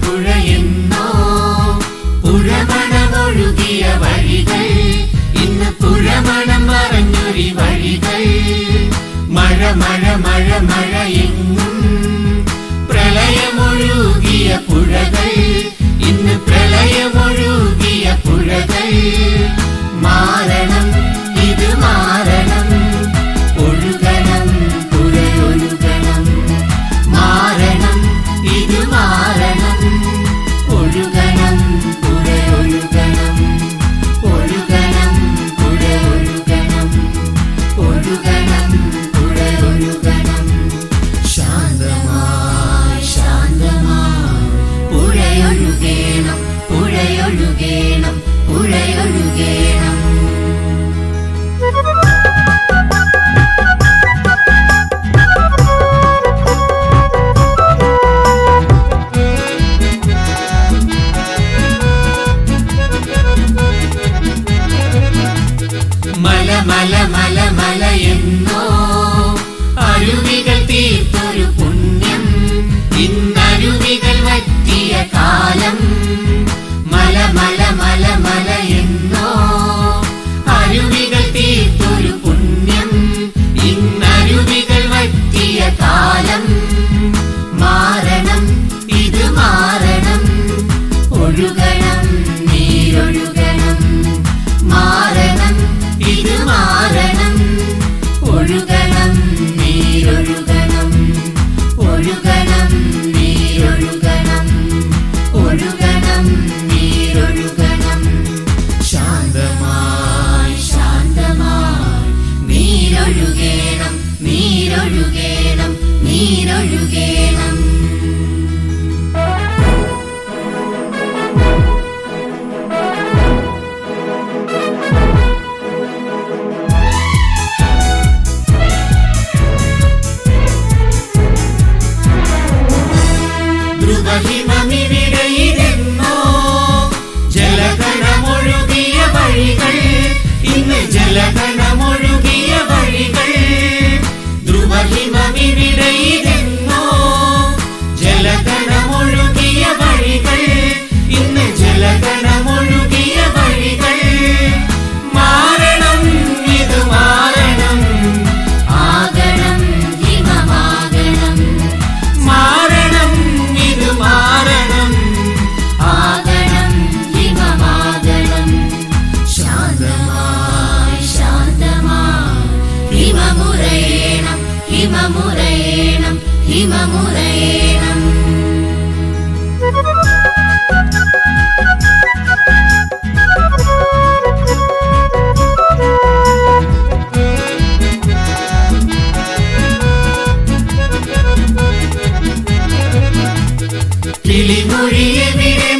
പുഴയെന്നോ പുഴമണമൊഴുകിയ വഴികൾ, ഇന്ന് പുഴമണം മറഞ്ഞൊരി വഴികൾ. മഴ മഴ മഴ മഴയെങ്ങും പ്രളയമൊഴുകിയ പുഴകൾ, ഇന്ന് പ്രളയമൊഴുകിയ പുഴകൾ. മാറണം, ഇത് മാറണം, ഒഴുകണം പുഴയൊഴുകണം. മാറണം, ഇത് മാറണം, ഒഴുകണം പുഴയൊഴുകണം. ഒഴുകണം പുഴയൊഴുകണം, ഒഴുകണം പുഴയൊഴുകണം. ശാന്തമായി ശാന്തമായി പുഴയൊഴുകണം, പുഴയൊഴുകണം, പുഴയൊഴുകണം. മല മല മല മലയെന്നോ അരുവികൾ തീർത്തൊരു പുണ്യം, ഇന്നരുവികൾ വറ്റിയ കാലം. മല മല മല മലയെന്നോ അരുവികൾ തീർത്തൊരു പുണ്യം, ഇന്നരുവികൾ വറ്റിയ കാലം. മാറണം, ഇത് മാറണം, ഒഴുകണം നീരൊഴുകണം. മാറണം, ഇത് മാറണം, ഒഴുകണം നീരൊഴുകണം. ഒഴുകണം നീരൊഴുകണം, ഒഴുകണം നീരൊഴുകണം. ശാന്തമായി ശാന്തമായി നീരൊഴുകണം, നീരൊഴുകണം, നീരൊഴുകണം. ധ്രുവഹിമമിവിടെയിരുന്നോ ജലഗണമൊഴുകിയ വഴികൾ, ഇന്ന് ജലഗണമൊഴുകിയ വഴികൾ. ധ്രുവഹിമമിവിടെയിരുന്നോ ജലഗണമൊഴുകിയ വഴികൾ, ഇന്ന് ജലഗണമൊഴുകിയ വഴികൾ. മാറണം, ഇത് മാറണം, ആകണം ഹിമമാകണം. മാറണം, ഇത് മാറണം, ആകണം ഹിമമാകണം. ശാന്തമായി ശാന്തമായി ഹിമമുറയണം, ഹിമമുറയണം, ഹിമമുറയണം. കിളിമൊഴിയെവിടെ